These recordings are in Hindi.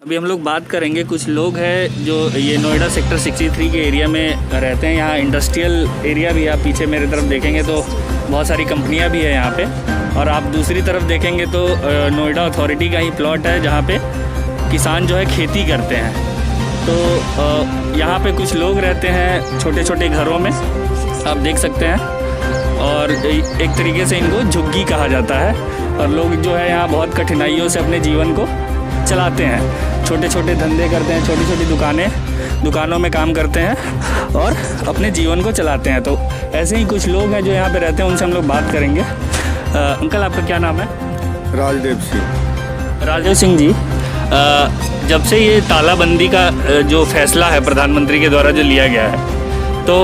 अभी हम लोग बात करेंगे, कुछ लोग हैं जो ये नोएडा सेक्टर 63 के एरिया में रहते हैं। यहाँ इंडस्ट्रियल एरिया भी है, आप पीछे मेरे तरफ देखेंगे तो बहुत सारी कंपनियाँ भी है यहाँ पे। और आप दूसरी तरफ देखेंगे तो नोएडा अथॉरिटी का ही प्लॉट है जहाँ पे किसान जो है खेती करते हैं। तो यहाँ पे कुछ लोग रहते हैं छोटे छोटे घरों में, आप देख सकते हैं। और एक तरीके से इनको झुग्गी कहा जाता है। और लोग जो है यहाँ बहुत कठिनाइयों से अपने जीवन को चलाते हैं, छोटे छोटे धंधे करते हैं, छोटी छोटी दुकानों में काम करते हैं और अपने जीवन को चलाते हैं। तो ऐसे ही कुछ लोग हैं जो यहाँ पे रहते हैं, उनसे हम लोग बात करेंगे। अंकल, आपका क्या नाम है? राजदेव सिंह। राजदेव सिंह जी, जब से ये तालाबंदी का जो फैसला है प्रधानमंत्री के द्वारा जो लिया गया है, तो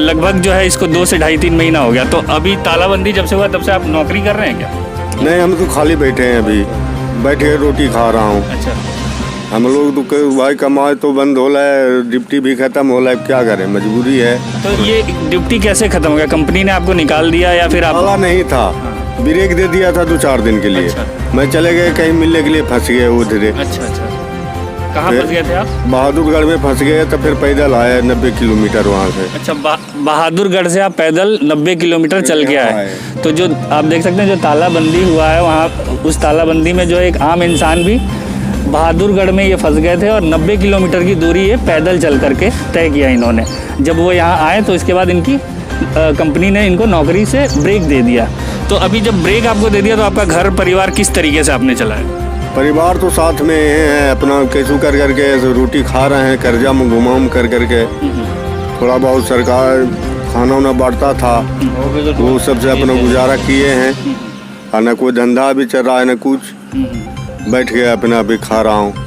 लगभग जो है इसको 2 से ढाई 3 महीना हो गया। तो अभी तालाबंदी जब से हुआ तब से आप नौकरी कर रहे हैं क्या? नहीं, हम तो खाली बैठे हैं, अभी बैठे रोटी खा रहा हूँ। अच्छा। हम लोग तो भाई कमाए तो बंद हो रहा है, ड्यूटी भी खत्म हो रहा है, क्या करें, मजबूरी है। तो ये ड्यूटी कैसे खत्म हो गया? कंपनी ने आपको निकाल दिया या फिर आप? ताला नहीं था, ब्रेक दे दिया था 2-4 दिन के लिए। अच्छा। मैं चले गए कहीं मिलने के लिए, फंस गए उधर। अच्छा। कहाँ फंस गए थे आप? बहादुरगढ़ में फंस गए, तो फिर पैदल आए 90 किलोमीटर वहाँ से। अच्छा, बहादुरगढ़ से आप पैदल 90 किलोमीटर चल के आए। तो जो आप देख सकते हैं जो तालाबंदी हुआ है वहाँ, उस तालाबंदी में जो एक आम इंसान भी बहादुरगढ़ में ये फंस गए थे और 90 किलोमीटर की दूरी ये पैदल चल करके तय किया इन्होंने। जब वो यहाँ आए तो इसके बाद इनकी कंपनी ने इनको नौकरी से ब्रेक दे दिया। तो अभी जब ब्रेक आपको दे दिया तो आपका घर परिवार किस तरीके से आपने चलाया? परिवार तो साथ में है, अपना कैसू कर करके रोटी खा रहे हैं, कर्जा में घुमाम कर करके। थोड़ा बहुत सरकार खाना वाना बांटता था, वो सबसे अपना गुजारा किए हैं। और न कोई धंधा भी चल रहा है, न कुछ, बैठ के अपना अभी खा रहा हूँ।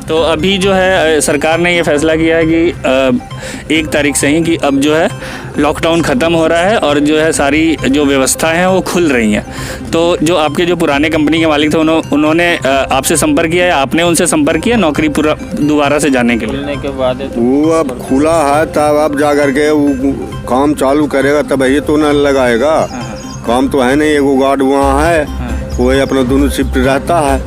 तो अभी जो है सरकार ने ये फैसला किया है कि 1 तारीख से ही कि अब जो है लॉकडाउन ख़त्म हो रहा है और जो है सारी जो व्यवस्थाएं हैं वो खुल रही हैं। तो जो आपके जो पुराने कंपनी के मालिक थे उन्होंने आपसे संपर्क किया या आपने उनसे संपर्क किया नौकरी पूरा दोबारा से जाने के लिए? खुलने के बाद वो अब खुला है, तब अब जा करके वो काम चालू करेगा, तब ये तो न लगाएगा। काम तो है नहीं, एगो गार्ड वहाँ है, वही अपना दोनों शिफ्ट रहता है।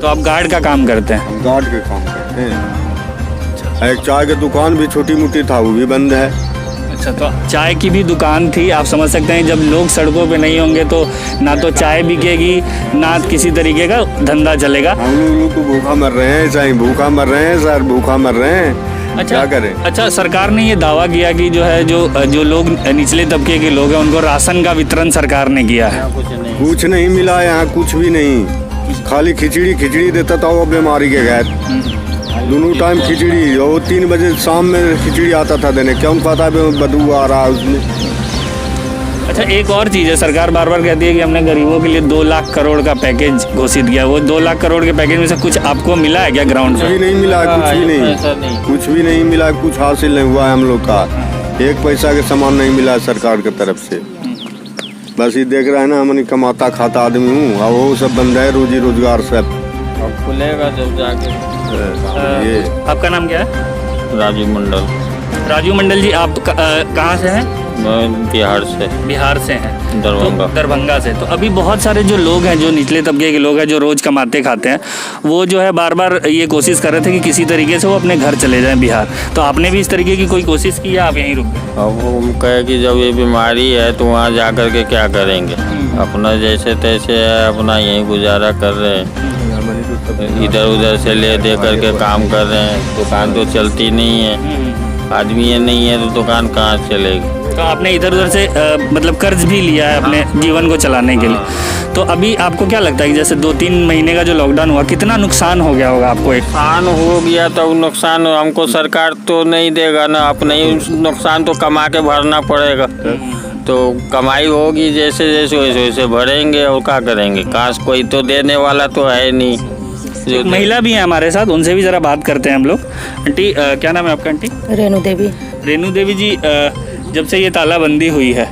तो आप गार्ड का काम करते हैं? हम गार्ड के काम करते हैं। एक चाय की दुकान भी छोटी मोटी था, वो भी बंद है। अच्छा, तो चाय की भी दुकान थी। आप समझ सकते हैं जब लोग सड़कों पे नहीं होंगे तो ना तो चाय बिकेगी, ना किसी तरीके का धंधा चलेगा। हम लोग तो भूखा मर रहे हैं, चाहे भूखा मर रहे हैं सर, भूखा मर रहे हैं। अच्छा, क्या करें? अच्छा, सरकार ने ये दावा किया कि जो है जो लोग निचले तबके के लोग हैं उनको राशन का वितरण सरकार ने किया है। कुछ नहीं मिला यहाँ, कुछ भी नहीं, खाली खिचड़ी देता था वो बीमारी के गैर। दोनों टाइम खिचड़ी, और 3 बजे शाम में खिचड़ी आता था देने, क्यों पता है बदबू आ रहा है उसमें। अच्छा, एक और चीज़ है, सरकार बार बार कहती है कि हमने गरीबों के लिए 2 लाख करोड़ का पैकेज घोषित किया। वो 2 लाख करोड़ के पैकेज में से कुछ आपको मिला है क्या ग्राउंड कुछ पे? भी नहीं मिला, कुछ भी नहीं, कुछ भी नहीं मिला, कुछ हासिल नहीं हुआ है हम लोग का। 1 पैसा के सामान नहीं मिला सरकार की तरफ से। बस ये देख रहे हैं ना, हम कमाता खाता आदमी हूँ, और वो सब बंद है, रोजी रोजगार सब। अब खुलेगा जब जाके। ये आपका नाम क्या है? राजू मंडल। राजू मंडल जी, आप कहाँ से हैं? मैं बिहार से हैं, दरभंगा। तो दरभंगा से। तो अभी बहुत सारे जो लोग हैं, जो निचले तबके के लोग हैं, जो रोज़ कमाते खाते हैं, वो जो है बार बार ये कोशिश कर रहे थे कि किसी तरीके से वो अपने घर चले जाएं बिहार। तो आपने भी इस तरीके की कोई कोशिश की या आप यहीं रुक गए? अब हम कहे कि जब ये बीमारी है तो वहाँ जा कर के क्या करेंगे, अपना जैसे तैसे है, अपना यहीं गुजारा कर रहे हैं। इधर उधर से ले दे करके काम कर रहे हैं। दुकान तो चलती नहीं है, आदमी ये नहीं है तो दुकान कहाँ चलेगी। तो आपने इधर उधर से मतलब कर्ज भी लिया है अपने जीवन को चलाने के लिए। तो अभी आपको क्या लगता है कि जैसे 2-3 महीने का जो लॉकडाउन हुआ, कितना नुकसान हो गया होगा आपको? नुकसान हो गया तो नुकसान हमको सरकार तो नहीं देगा ना, अपने ही नुकसान तो कमा के भरना पड़ेगा। तो कमाई होगी जैसे जैसे वैसे वैसे भरेंगे, और क्या करेंगे, काश कोई तो देने वाला तो है नहीं। महिला भी है हमारे साथ, उनसे भी ज़रा बात करते हैं हम लोग। आंटी, क्या नाम है आपका? आंटी रेणु देवी। रेणु देवी जी, जब से ये तालाबंदी हुई है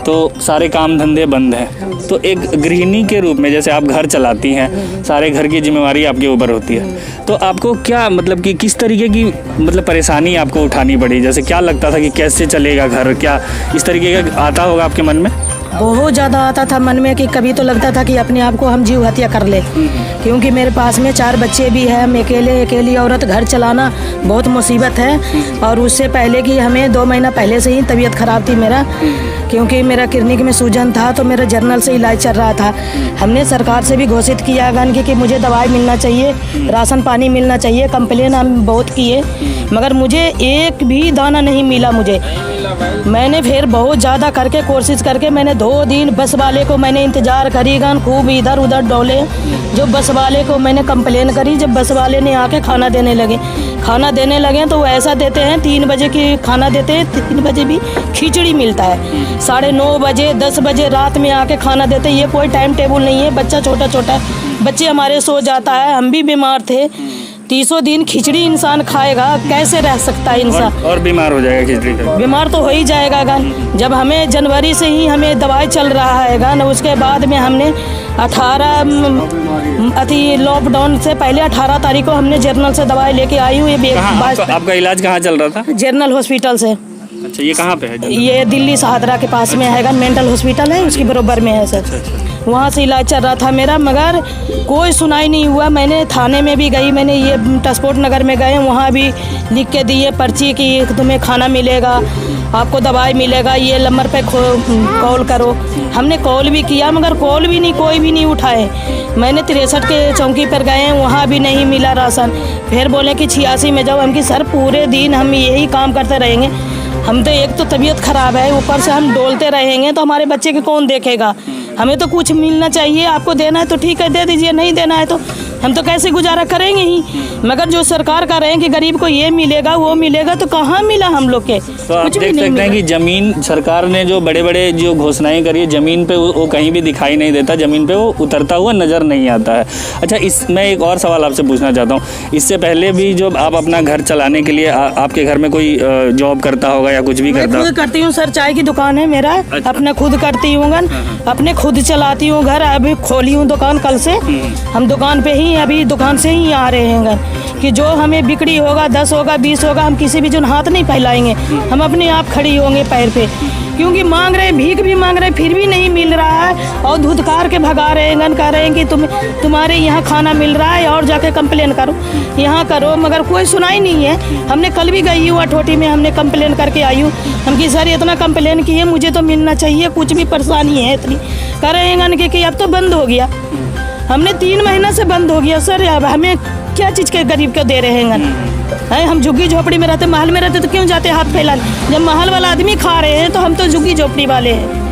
तो सारे काम धंधे बंद हैं। तो एक गृहिणी के रूप में, जैसे आप घर चलाती हैं, सारे घर की जिम्मेवारी आपके ऊपर होती है, तो आपको क्या मतलब कि किस तरीके की मतलब परेशानी आपको उठानी पड़ी? जैसे क्या लगता था कि कैसे चलेगा घर, क्या इस तरीके का आता होगा आपके मन में? बहुत ज़्यादा आता था मन में कि कभी तो लगता था कि अपने आप को हम जीव हत्या कर ले, क्योंकि मेरे पास में 4 बच्चे भी हैं। मैं अकेली औरत, घर चलाना बहुत मुसीबत है। और उससे पहले कि हमें 2 महीना पहले से ही तबीयत ख़राब थी मेरा, क्योंकि मेरा किडनी में सूजन था, तो मेरा जर्नल से इलाज चल रहा था। हमने सरकार से भी घोषित किया गन कि मुझे दवाई मिलना चाहिए, राशन पानी मिलना चाहिए। कंप्लेन हम बहुत किए, मगर मुझे एक भी दाना नहीं मिला मुझे। मैंने फिर बहुत ज़्यादा करके कोशिश करके मैंने 2 दिन बस वाले को मैंने इंतज़ार करी गन, खूब इधर उधर डोले। जो बस वाले को मैंने कंप्लेन करी, जब बस वाले ने आके खाना देने लगे तो वो ऐसा देते हैं 3 बजे की खाना देते हैं, 3 बजे भी खिचड़ी मिलता है। 9:30 बजे 10 बजे रात में आके खाना देते। ये कोई टाइम टेबल नहीं है। बच्चा छोटा बच्चे हमारे सो जाता है, हम भी बीमार थे। 300 दिन खिचड़ी इंसान खाएगा, कैसे रह सकता है इंसान? और बीमार हो जाएगा खिचड़ी का। बीमार तो हो ही जाएगा गन। जब हमें जनवरी से ही हमें दवाई चल रहा है गन, उसके बाद में हमने 18 लॉकडाउन से पहले 18 तारीख को हमने जर्नल से दवाई लेके आई हूँ। ये आपका इलाज कहाँ चल रहा था? जर्नल हॉस्पिटल से। अच्छा, ये कहाँ पे है? ये दिल्ली सहादरा के पास में है, मेंटल हॉस्पिटल है, उसके बराबर में है सर। वहाँ से इलाज चल रहा था मेरा, मगर कोई सुनाई नहीं हुआ। मैंने थाने में भी गई, मैंने ये ट्रांसपोर्ट नगर में गए, वहाँ भी लिख के दिए पर्ची कि तुम्हें खाना मिलेगा, आपको दवाई मिलेगा, ये नंबर पे कॉल करो। हमने कॉल भी किया, मगर कॉल भी नहीं, कोई भी नहीं उठाए। मैंने 63 के चौकी पर गए, वहाँ भी नहीं मिला राशन। फिर बोले कि 86 में जाओ। हम कि सर पूरे दिन हम यही काम करते रहेंगे, हम तो एक तो तबीयत ख़राब है, ऊपर से हम डोलते रहेंगे तो हमारे बच्चे के कौन देखेगा? हमें तो कुछ मिलना चाहिए। आपको देना है तो ठीक है दे दीजिए, नहीं देना है तो हम तो कैसे गुजारा करेंगे ही। मगर जो सरकार कर रहे हैं कि गरीब को ये मिलेगा वो मिलेगा, तो कहाँ मिला हम लोग के? तो आप देख सकते हैं कि ज़मीन सरकार ने जो बड़े बड़े जो घोषणाएं करी है, ज़मीन पे वो कहीं भी दिखाई नहीं देता, ज़मीन पे वो उतरता हुआ नज़र नहीं आता है। अच्छा, मैं एक और सवाल आपसे पूछना चाहता हूँ। इससे पहले भी जो आप अपना घर चलाने के लिए आपके घर में कोई जॉब करता होगा या कुछ भी करता? खुद करती हूँ सर, चाय की दुकान है मेरा। अच्छा। अपने खुद करती हूँ, अपने खुद चलाती हूँ घर। अभी खोली हूँ दुकान कल से। हम दुकान पे ही अभी दुकान से ही आ रहे हैं कि जो हमें बिक्री होगा 10 होगा 20 होगा, हम किसी भी जो हाथ नहीं फैलाएंगे, हम अपने आप खड़ी होंगे पैर पे। क्योंकि मांग रहे, भीख भी मांग रहे, फिर भी नहीं मिल रहा है। और धुतकार के भगा रहे हैं, कह रहे हैं कि तुम्हारे यहाँ खाना मिल रहा है और जाके कंप्लेन करो, यहाँ करो, मगर कोई सुनाई नहीं है। हमने कल भी गई हूँ अठोटी में, हमने कंप्लेन करके आई हूँ। हम कि सर इतना कंप्लेन किए, मुझे तो मिलना चाहिए, कुछ भी परेशानी है इतनी। कह रहे हैं कि अब तो बंद हो गया। हमने 3 महीना से बंद हो गया सर। अब हमें क्या चीज़ के गरीब को दे रहे हैं? हम झुग्गी झोपड़ी में रहते, महल में रहते तो क्यों जाते हाथ फैलाने? जब महल वाला आदमी खा रहे हैं तो हम तो झुग्गी झोपड़ी वाले हैं।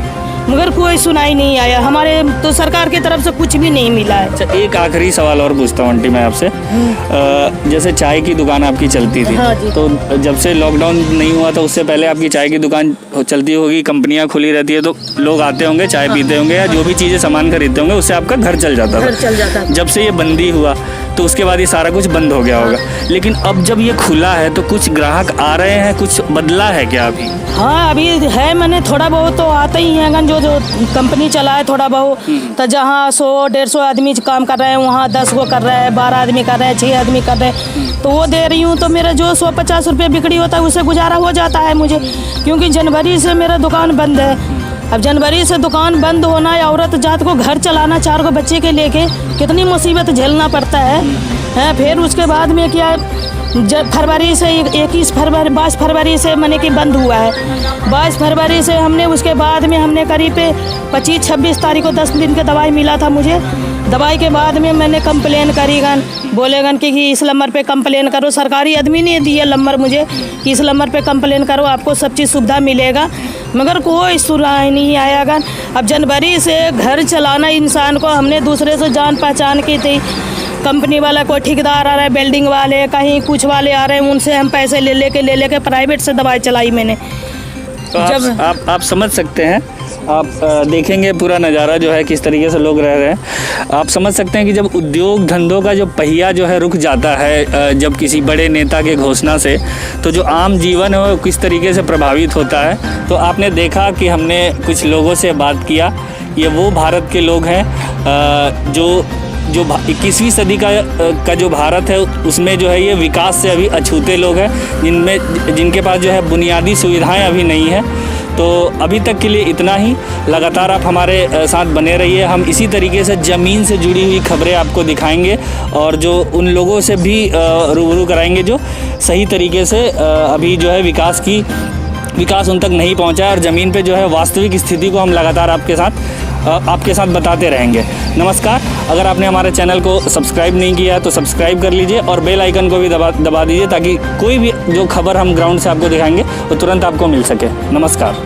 मगर कोई सुनाई नहीं आया, हमारे तो सरकार की तरफ से कुछ भी नहीं मिला है। अच्छा, एक आखिरी सवाल और पूछता हूँ आंटी मैं आपसे। जैसे चाय की दुकान आपकी चलती थी, हाँ जी। तो जब से लॉकडाउन नहीं हुआ तो उससे पहले आपकी चाय की दुकान चलती होगी, कंपनियां खुली रहती है, तो लोग आते होंगे, चाय पीते होंगे या जो भी चीज़ें सामान खरीदते होंगे, उससे आपका घर चल जाता था। जब से ये बंदी हुआ तो उसके बाद ये सारा कुछ बंद हो गया होगा। लेकिन अब जब ये खुला है तो कुछ ग्राहक आ रहे हैं, कुछ बदला है क्या अभी? हाँ अभी है, मैंने थोड़ा बहुत तो आते ही हैं जो कंपनी चलाए थोड़ा बहुत। तो जहाँ 100-150 आदमी काम कर रहे हैं, वहाँ 10 को कर रहे हैं, 12 आदमी कर रहे हैं, 6 आदमी कर रहे हैं, तो वो दे रही हूँ। तो मेरा जो 150 रुपये बिक्री होता है उससे गुजारा हो जाता है मुझे, क्योंकि जनवरी से मेरा दुकान बंद है। अब जनवरी से दुकान बंद होना है, औरत जात को घर चलाना, 4 को बच्चे के लेके कितनी मुसीबत झेलना पड़ता है। फिर उसके बाद में क्या, जब फरवरी से 22 फरवरी से मैंने कि बंद हुआ है। 22 फरवरी से हमने, उसके बाद में हमने करीब 25-26 तारीख को 10 दिन की दवाई मिला था मुझे। दवाई के बाद में मैंने कंप्लेन करी गन, बोलेगन कि इस नंबर पे कंप्लेन करो। सरकारी आदमी ने दिया नंबर मुझे कि इस नंबर पे कंप्लेन करो, आपको सब चीज़ सुविधा मिलेगा, मगर कोई सुराही नहीं आया गन। अब जनवरी से घर चलाना इंसान को, हमने दूसरे से जान पहचान की थी, कंपनी वाला कोई ठेकेदार आ रहा है, बिल्डिंग वाले, कहीं कुछ वाले आ रहे हैं, उनसे हम पैसे ले लेके प्राइवेट से दवाई चलाई मैंने। तो जब आप समझ सकते हैं, आप देखेंगे पूरा नज़ारा जो है किस तरीके से लोग रह रहे हैं। आप समझ सकते हैं कि जब उद्योग धंधों का जो पहिया जो है रुक जाता है जब किसी बड़े नेता के घोषणा से, तो जो आम जीवन है वो किस तरीके से प्रभावित होता है। तो आपने देखा कि हमने कुछ लोगों से बात किया, ये वो भारत के लोग हैं जो 21वीं सदी का जो भारत है उसमें जो है ये विकास से अभी अछूते लोग हैं, जिनके पास जो है बुनियादी सुविधाएं अभी नहीं है। तो अभी तक के लिए इतना ही। लगातार आप हमारे साथ बने रहिए, हम इसी तरीके से ज़मीन से जुड़ी हुई खबरें आपको दिखाएंगे और जो उन लोगों से भी रूबरू कराएंगे जो सही तरीके से अभी जो है विकास उन तक नहीं पहुंचा है, और ज़मीन पे जो है वास्तविक स्थिति को हम लगातार आपके साथ बताते रहेंगे। नमस्कार, अगर आपने हमारे चैनल को सब्सक्राइब नहीं किया तो सब्सक्राइब कर लीजिए और बेल आइकन को भी दबा दीजिए, ताकि कोई भी जो खबर हम ग्राउंड से आपको दिखाएंगे वो तुरंत आपको मिल सके। नमस्कार।